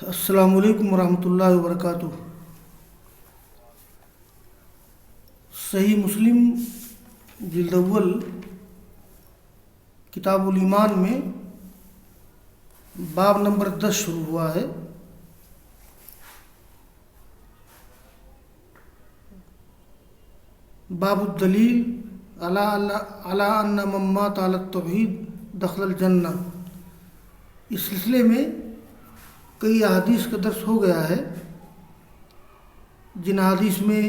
السلام علیکم ورحمۃ اللہ وبرکاتہ۔ صحیح مسلم جلد اول کتاب الایمان میں باب نمبر 10 شروع ہوا ہے۔ باب الدلیل علی ان من مات علی التوحید دخل الجنہ۔ اس سلسلے میں کئی احادیث کا درس ہو گیا ہے، جن احادیث میں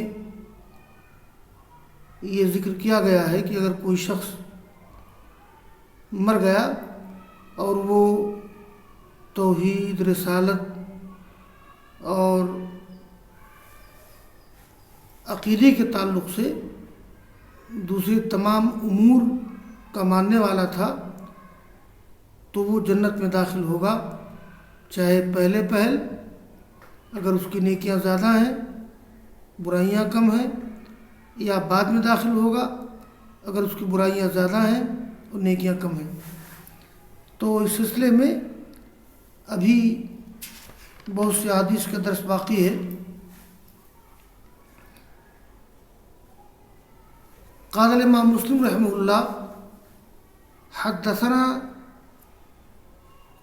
یہ ذکر کیا گیا ہے کہ اگر کوئی شخص مر گیا اور وہ توحید، رسالت اور عقیدے کے تعلق سے دوسرے تمام امور کا ماننے والا تھا تو وہ جنت میں داخل ہوگا، چاہے پہلے پہل اگر اس کی نیکیاں زیادہ ہیں، برائیاں کم ہیں، یا بعد میں داخل ہوگا اگر اس کی برائیاں زیادہ ہیں اور نیکیاں کم ہیں۔ تو اس سلسلے میں ابھی بہت سی احادیث کا درس باقی ہے۔ قال الامام مسلم رحمہ اللہ حدثنا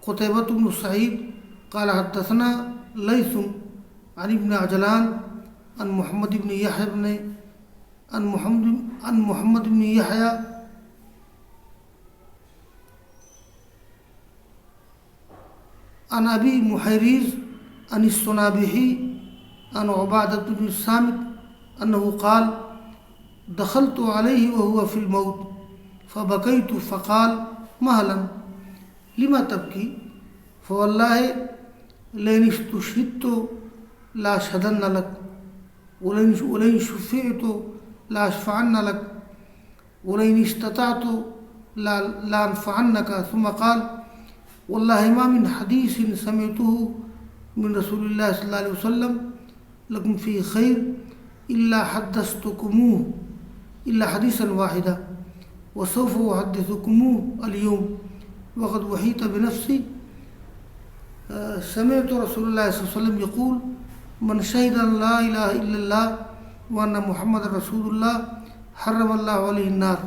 قتيبة بن سعيد قال حدثنا ليث عن ابن عجلان عن محمد بن يحيى عن أبي محيريز عن الصنابحي عن عبادة بن الصامت أنه قال دخلت عليه وهو في الموت فبكيت فقال مهلا لما تبكي فوالله لئن استشهدت لأشهدن لك ولئن شفعت لأشفعن لك ولئن استطعت لأنفعنك ثم قال والله ما من حديث سمعته من رسول الله صلى الله عليه وسلم لكم فيه خير إلا حدثتكموه إلا حديثا واحدا وسوف أحدثكموه اليوم وقد وحيت بنفسي سمعت رسول الله صلى الله عليه وسلم يقول من شهد أن لا إله إلا الله وأن محمد رسول الله حرم الله عليه النار۔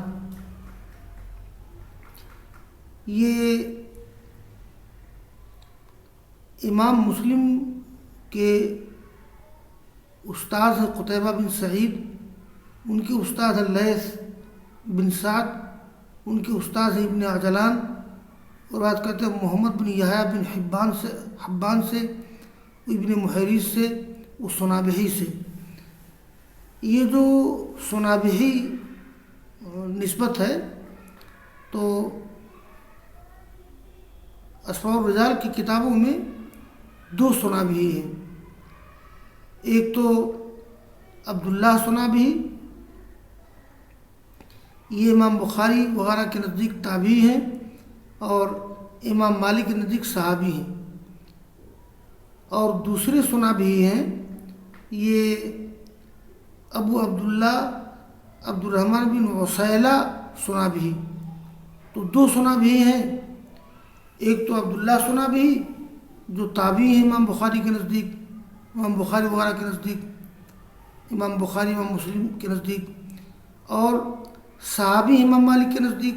یہ امام مسلم کے استاد ہیں قتیبہ بن سعید، ان کے استاد ہیں لیث بن سعد، ان کے استاد ہیں ابن عجلان، اور بات کرتے ہیں محمد بن یحییٰ بن حبان سے، ابن محیریز سے، وہ صنابحی سے۔ یہ جو صنابحی نسبت ہے تو اسماء الرجال کی کتابوں میں دو صنابحی ہیں، ایک تو عبداللہ صنابحی، یہ امام بخاری وغیرہ کے نزدیک تابعی ہیں اور امام مالک کے نزدیک صحابی ہیں، اور دوسرے صنابحی ہیں یہ ابو عبداللہ عبد الرحمن بن عسیلہ صنابحی۔ تو دو صنابحی ہیں، ایک تو عبداللہ صنابحی جو تابعی ہیں امام بخاری کے نزدیک، امام بخاری وغیرہ کے نزدیک، امام بخاری امام مسلم کے نزدیک، اور صحابی امام مالک کے نزدیک۔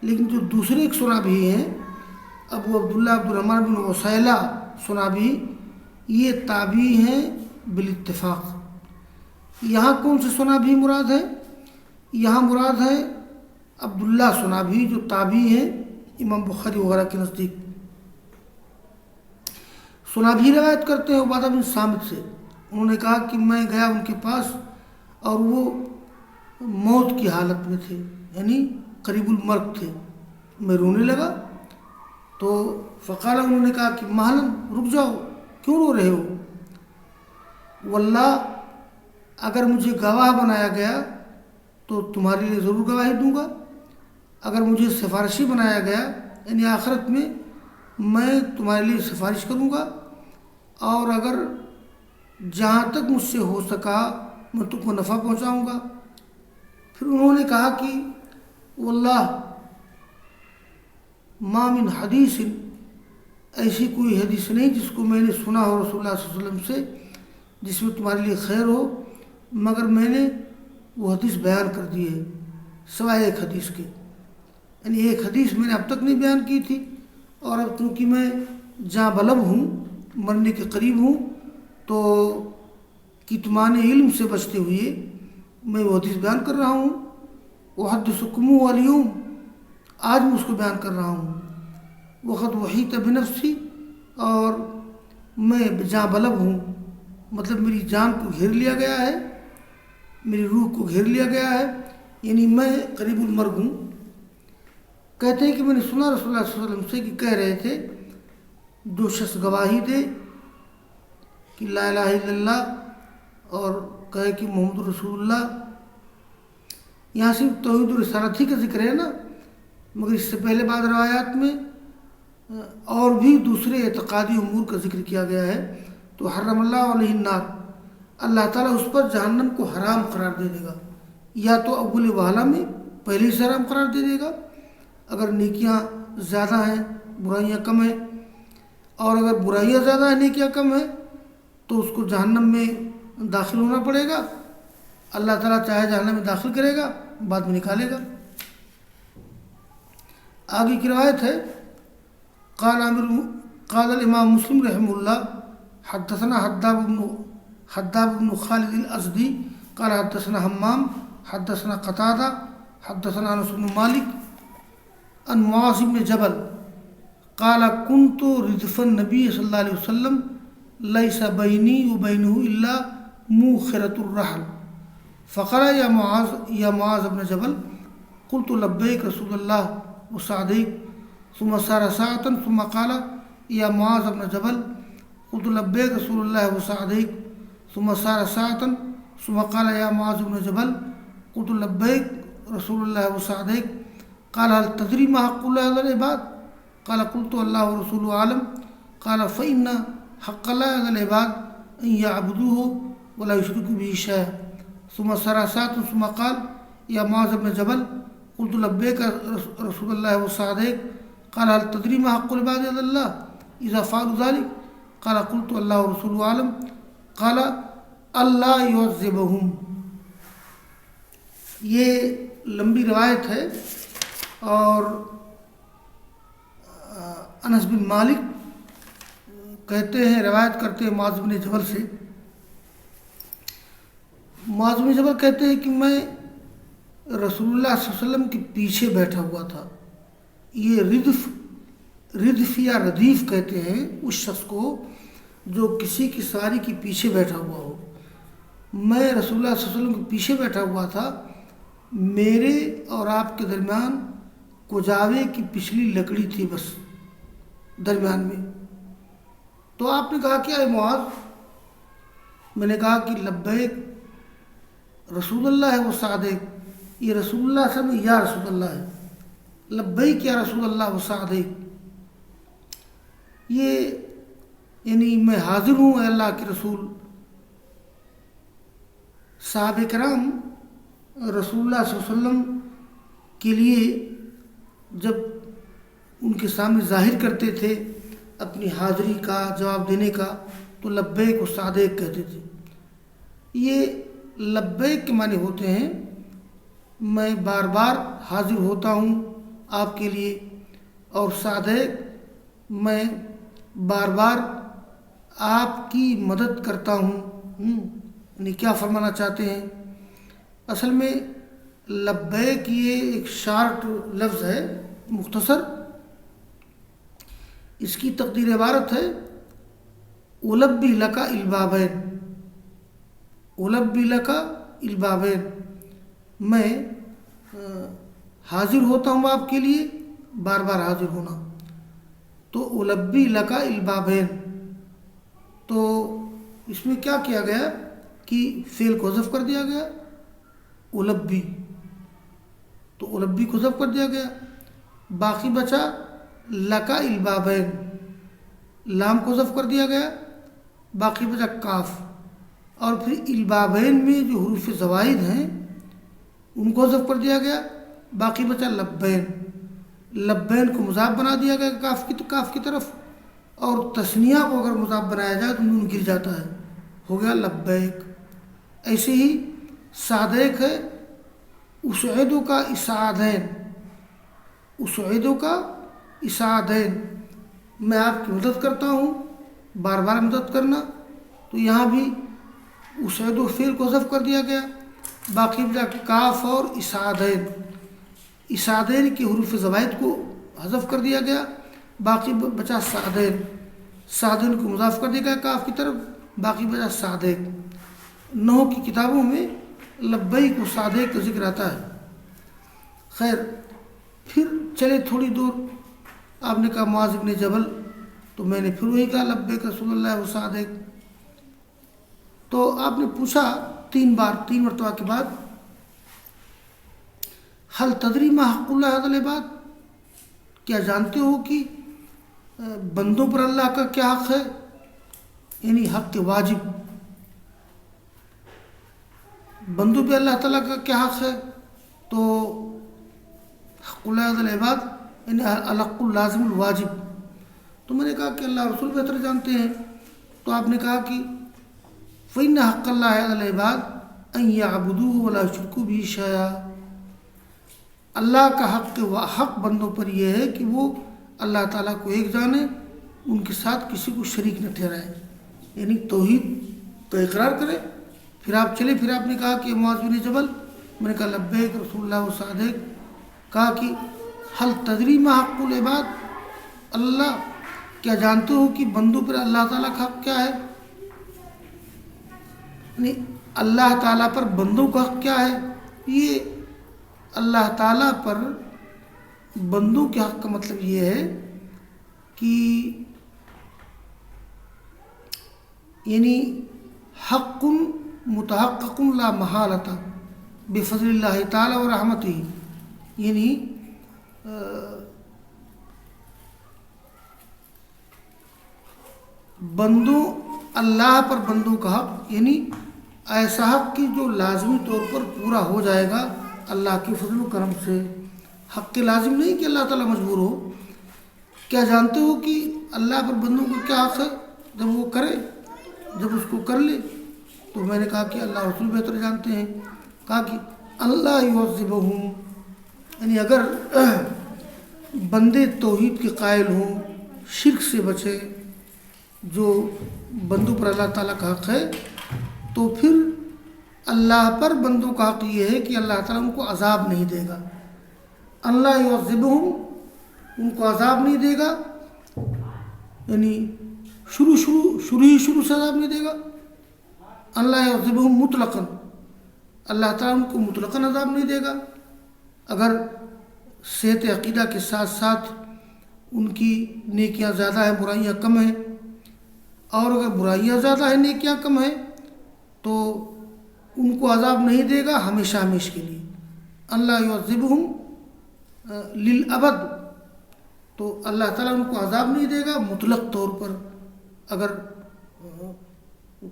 لیکن جو دوسرے ایک صنابحی ہیں ابو عبداللہ عبد الرحمن بن عسیلہ صنابحی، یہ تابعی ہیں بالاتفاق۔ یہاں کون سے صنابحی مراد ہے؟ یہاں مراد ہے عبداللہ صنابحی جو تابعی ہیں امام بخاری وغیرہ کے نزدیک۔ صنابحی روایت کرتے ہیں عبادہ بن صامت سے، انہوں نے کہا کہ میں گیا ان کے پاس اور وہ موت کی حالت میں تھے، یعنی قریب المرگ تھے، میں رونے لگا تو فقال، انہوں نے کہا کہ مہلن رک جاؤ، کیوں رو رہے ہو؟ واللہ اگر مجھے گواہ بنایا گیا تو تمہارے لیے ضرور گواہی دوں گا، اگر مجھے سفارشی بنایا گیا یعنی آخرت میں تمہارے لیے سفارش کروں گا، اور اگر جہاں تک مجھ سے ہو سکا میں تم کو نفع پہنچاؤں گا۔ پھر انہوں نے کہا کہ واللہ ما من حدیث ایسی کوئی حدیث نہیں جس کو میں نے سنا ہو رسول اللہ صلی اللہ علیہ وسلم سے جس میں تمہارے لیے خیر ہو، مگر میں نے وہ حدیث بیان کر دی ہے سوائے ایک حدیث کے. یعنی ایک حدیث میں نے اب تک نہیں بیان کی تھی، اور اب چونکہ میں جاں بلب ہوں، مرنے کے قریب ہوں، تو کتمان علم سے بچتے ہوئے میں وہ حدیث بیان کر رہا ہوں. احدثکم اليوم، آج میں اس کو بیان کر رہا ہوں. وقد وحیت بنفسی، اور میں جاں بلب ہوں، مطلب میری جان کو گھیر لیا گیا ہے، میری روح کو گھیر لیا گیا ہے، یعنی میں قریب المرگ ہوں. کہتے ہیں کہ میں نے سنا رسول اللہ صلی اللہ علیہ وسلم سے کہ کہہ رہے تھے جو شخص گواہی دے کہ لا الہ الا اللہ اور کہے کہ محمد رسول اللہ. یہاں صرف توحید و رسالت ہی کا ذکر ہے نا، مگر اس سے پہلے بعض روایات میں اور بھی دوسرے اعتقادی امور کا ذکر کیا گیا ہے. تو حرم اللہ علیہ النار، اللہ تعالیٰ اس پر جہنم کو حرام قرار دے دے گا، یا تو اول وہلہ میں پہلے سے حرام قرار دے دے گا اگر نیکیاں زیادہ ہیں برائیاں کم ہیں، اور اگر برائیاں زیادہ ہیں نیکیاں کم ہیں تو اس کو جہنم میں داخل ہونا پڑے گا. اللہ تعالیٰ چاہے جہنم میں داخل کرے گا، بعد میں نکالے گا. آگے کی روایت ہے قال الامام مسلم رحمہ اللہ حدثنا حداب بن خالد الازدی قال حدثنا حمام حدثنا قتادہ حدثنا انس بن مالک عن معاذ بن جبل قال كنت ردف النبي صلی اللہ علیہ وسلم ليس بيني وبينه الا موخرة الرحل فقال يا معاذ بن جبل قلت لبيك رسول الله وسعديك ثم سار ساعة ثم قال يا معاذ بن جبل قلت لبيك رسول الله وسعديك ثم سار ساعة ثم قال يا معاذ بن جبل قلت لبيك رسول الله وسعديك قال هل تدري ما حق الله على العباد قال قلت الله ورسوله أعلم قال فإن حق الله على العباد أن يعبدوه ولا يشركوا به شيئا ثم سار ساعة ثم قال يا معاذ بن جبل قلت لبيك رسول الله وسعديك قال هل تدري ما حق العباد على الله إذا فعلوا ذلك قال قلت الله ورسوله أعلم قال اللہ يعذبهم. یہ لمبی روایت ہے، اور انس بن مالک کہتے ہیں، روایت کرتے ہیں معاذ بن جبل سے. معاذ بن جبل کہتے ہیں کہ میں رسول اللہ صلی اللہ علیہ وسلم کے پیچھے بیٹھا ہوا تھا. یہ ردف یا ردیف کہتے ہیں اس شخص کو جو کسی کی سواری کے پیچھے بیٹھا ہوا ہو. میں رسول اللہ صلی اللہ علیہ وسلم کے پیچھے بیٹھا ہوا تھا، میرے اور آپ کے درمیان کجاوے کی پچھلی لکڑی تھی بس درمیان میں. تو آپ نے کہا کہ اے معاذ، میں نے کہا کہ لبیک رسول اللہ ہے وہ صادق. یہ رسول اللہ صلی اللہ علیہ وسلم یا رسول اللہ ہے، لبیک یا رسول اللہ و صادق. یہ یعنی میں حاضر ہوں اے اللہ کے رسول. صحابہ کرام رسول اللہ صلی اللہ علیہ وسلم کے لیے جب ان کے سامنے ظاہر کرتے تھے اپنی حاضری کا جواب دینے کا تو لبیک و صادق کہتے تھے. یہ لبیک کے معنی ہوتے ہیں میں بار بار حاضر ہوتا ہوں آپ کے لیے، اور صادق میں بار بار آپ کی مدد کرتا ہوں. یعنی کیا فرمانا چاہتے ہیں؟ اصل میں لبیک یہ ایک شارٹ لفظ ہے، مختصر. اس کی تقدیر عبارت ہے اُلبی لکا البابین. اُلبی لکا البابین، میں حاضر ہوتا ہوں آپ کے لیے، بار بار حاضر ہونا. تو اُلبی لکا البابین، تو اس میں کیا کیا گیا کہ فعل کو حذف کر دیا گیا اُلبی، تو اُلبی کو حذف کر دیا گیا. باقی بچا لکا البابین، لام کو حذف کر دیا گیا، باقی بچا کاف. اور پھر البابین میں جو حروف زوائد ہیں ان کو حذف کر دیا گیا، باقی بچا لبین. لبین کو مضاف بنا دیا گیا کاف کی طرف، اور تثنیہ کو اگر مضاف بنایا جائے تو نون گر جاتا ہے، ہو گیا لبیک۔ ایسے ہی سعدیک ہے اسعدو کا اسعادین، اسعدو کا اسعادین، میں آپ کی مدد کرتا ہوں، بار بار مدد کرنا، تو یہاں بھی اسعدو فعل کو حذف کر دیا گیا، باقی بجا کاف اور اسعادین، اسعادین کے حروف زوائد کو حذف کر دیا گیا، باقی بچا سعدین، سعدین کو مضاف کر دیا گیا کاف کی طرف، باقی بچا سعدیک۔ نحو کی کتابوں میں لبیک و سعدیک کا ذکر آتا ہے۔ خیر، پھر چلے تھوڑی دور، آپ نے کہا معاذ بن جبل، تو میں نے پھر وہی کہا لبیک رسول اللہ و سعدیک۔ تو آپ نے پوچھا تین مرتبہ کے بعد، حل تدری ما حق اللہ علی العباد، کیا جانتے ہو کہ بندوں پر اللہ کا کیا حق ہے، یعنی حق واجب، بندوں پہ اللہ تعالیٰ کا کیا حق ہے؟ تو حق اللہ علی العباد یعنی الحق اللازم الواجب، تو میں نے کہا کہ اللہ رسول بہتر جانتے ہیں، تو آپ نے کہا کہ فإن حق اللہ علی العباد ان یعبدوہ ولا یشرکوا بہ شیئا، اللہ کا حق بندوں پر یہ ہے کہ وہ اللہ تعالیٰ کو ایک جانے، ان کے ساتھ کسی کو شریک نہ ٹھہرائے، یعنی توحید کا اقرار کرے۔ پھر آپ چلے، پھر آپ نے کہا کہ معاذ بن جبل، میں نے کہا لبیک رسول اللہ و سعدیک، کہا کہ حل تدری ما حق العباد، اللہ کیا جانتے ہو کہ بندوں پر اللہ تعالیٰ کا حق کیا ہے، یعنی اللہ تعالیٰ پر بندوں کا حق کیا ہے؟ یہ اللہ تعالیٰ پر بندوں کے حق کا مطلب یہ ہے کہ یعنی حق متحقق لا محالۃ بفضل اللہ تعالیٰ و رحمتہ، یعنی بندوں اللہ پر بندوں کا حق، یعنی ایسا حق کہ جو لازمی طور پر پورا ہو جائے گا اللہ کے فضل و کرم سے، حق کے لازم نہیں کہ اللہ تعالیٰ مجبور ہو۔ کیا جانتے ہو کہ اللہ پر بندوں کو کیا حق ہے جب وہ کرے، جب اس کو کر لے؟ تو میں نے کہا کہ اللہ رسول بہتر جانتے ہیں۔ کہا کہ اللہ یعذبہم، یعنی اگر بندے توحید کے قائل ہوں، شرک سے بچے، جو بندوں پر اللہ تعالیٰ کا حق ہے، تو پھر اللہ پر بندوں کا حق یہ ہے کہ اللہ تعالیٰ ان کو عذاب نہیں دے گا۔ اللہ یعذبہم، ان کو عذاب نہیں دے گا، یعنی شروع سے عذاب نہیں دے گا۔ اللہ یعذبہم مطلقاً، اللہ تعالیٰ ان کو مطلقاً عذاب نہیں دے گا، اگر صحت عقیدہ کے ساتھ ساتھ ان کی نیکیاں زیادہ ہیں، برائیاں کم ہیں، اور اگر برائیاں زیادہ ہیں نیکیاں کم ہیں تو ان کو عذاب نہیں دے گا ہمیشہ کے لیے۔ اللہ یعذبہم للابد، تو اللہ تعالیٰ ان کو عذاب نہیں دے گا مطلق طور پر، اگر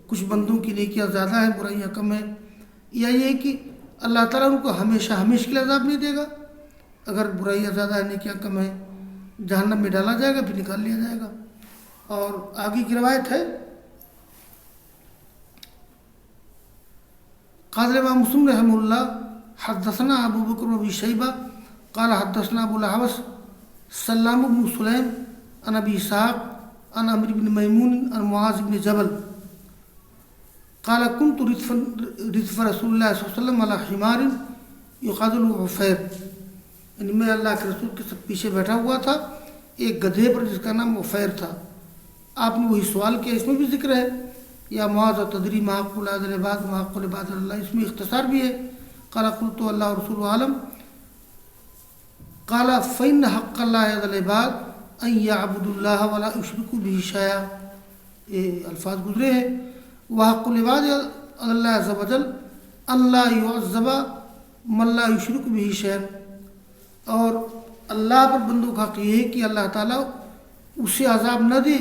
کچھ بندوں کی نیکیاں زیادہ ہیں برائیاں کم ہیں، یا یہ کہ اللہ تعالیٰ ان کو ہمیشہ کے لیے عذاب نہیں دے گا، اگر برائیاں زیادہ ہیں نیکیاں کم ہیں، جہنم میں ڈالا جائے گا، پھر نکال لیا جائے گا۔ اور آگے کی روایت ہے، قال امام مسلم رحمہ اللہ حدثنا ابو بکر بن ابی شیبہ قال حدثنا ابو الاحوص سلام بن سلیم عن ابی اسحاق عن عمرو بن میمون عن معاذ بن جبل قال كنت ردف رسول اللہ صلی اللہ علیہ وسلم علی حمار یقال له عفیر، یعنی میں اللہ کے رسول کے سب پیچھے بیٹھا ہوا تھا ایک گدھے پر جس کا نام عفیر تھا۔ آپ نے وہی سوال کیا، اس میں بھی ذکر ہے، یا معاذ تدری ما حق اللہ علی العباد ما حق العباد اللہ، اس میں اختصار بھی ہے۔ قال قلت اللہ رسول عالم، قال فإن حق اللہ علی العباد ان یعبدوا اللہ ولا یشرکوا بہ شیئا، یہ الفاظ گزرے ہیں۔ وحق العباد اللہ عز وجل اللہ یعذب من لا یشرک بہ شیئا، اور اللہ پر بندوں کا حق یہ ہے کہ اللہ تعالیٰ اسے عذاب نہ دے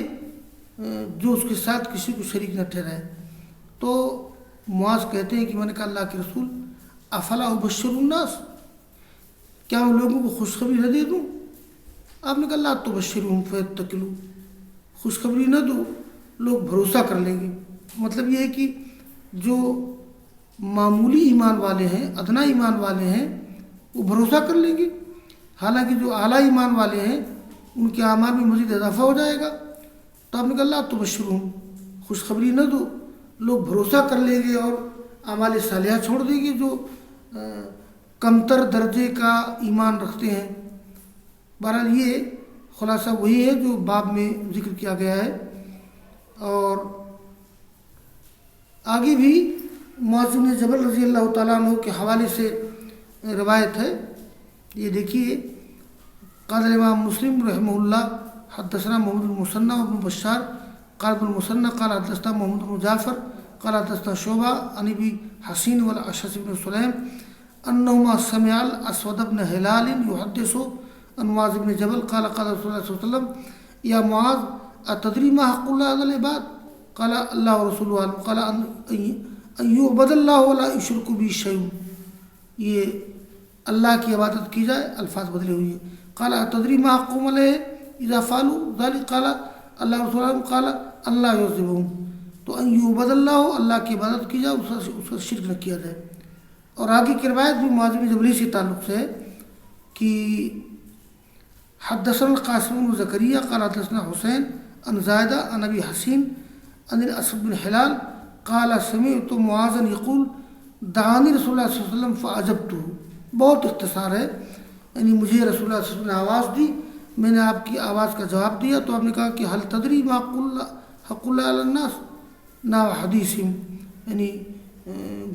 جو اس کے ساتھ کسی کو شریک نہ ٹھہرائے۔ تو معاذ کہتے ہیں کہ میں نے کہا اللہ کے رسول افلا ابشر الناس، کیا میں لوگوں کو خوشخبری نہ دے دوں؟ آپ نے کہا لا تبشرہم فیتکلوا، خوشخبری نہ دو لوگ بھروسہ کر لیں گے۔ مطلب یہ ہے کہ جو معمولی ایمان والے ہیں، ادنا ایمان والے ہیں، وہ بھروسہ کر لیں گے، حالانکہ جو اعلیٰ ایمان والے ہیں ان کے اعمال میں مزید اضافہ ہو جائے گا۔ تو آپ نے کہا لا تبشرہم، خوشخبری نہ دو، لوگ بھروسہ کر لیں گے اور اعمال صالحہ چھوڑ دیں گے جو کمتر درجے کا ایمان رکھتے ہیں۔ بہرحال یہ خلاصہ وہی ہے جو باب میں ذکر کیا گیا ہے۔ اور آگے بھی معاذ بن جبل رضی اللہ تعالیٰ عنہ کے حوالے سے روایت ہے، یہ دیکھیے، قال الامام مسلم رحمہ اللہ حدثنا محمد بن المثنى وابن بشار قال ابن المثنى قال حدثنا محمد بن جعفر قال حدثنا شعبہ عن ابی حسین والاشعث بن سلیم انہما سمع الاسود بن ہلال یحدث عن معاذ بن جبل قال قال رسول اللہ صلی اللہ علیہ وسلم یا معاذ اتدری ما حق اللہ علی العباد قال اللہ ورسولہ اعلم قال ان یعبد اللہ ولا یشرک بہ شیء، یہ اللہ کی عبادت کی جائے، الفاظ بدلے ہوئی ہیں۔ قال اتدری ما حقهم علیہ اذا فعلوا ذلك قال اللہ رسول اللہ قال اللہ یعذبہم، تو ان یعبد اللہ، اللہ کی عبادت کی جائے، اس کا شرک نہ کیا جائے۔ اور آگے کی روایت بھی معاذ بن جبل سے تعلق سے ہے کہ حدثنا القاسم بن زکریا قال حدثنا حسین عن زائدہ عن ابی حسین عن الاسود بن ہلال قال سمعت معاذا یقول دعانی رسول اللہ صلی اللہ علیہ وسلم فعجبتہ، بہت اختصار ہے، یعنی مجھے رسول اللہ صلی اللہ علیہ وسلم نے آواز دی، میں نے آپ کی آواز کا جواب دیا، تو آپ نے کہا کہ حل تدری ما حق اللہ علی الناس نا حدیثہم، یعنی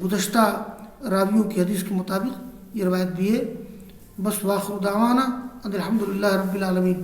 گزشتہ راویوں کی حدیث کے مطابق یہ روایت بھی ہے۔ بس واخر دعوانا ان الحمد للہ رب العالمین۔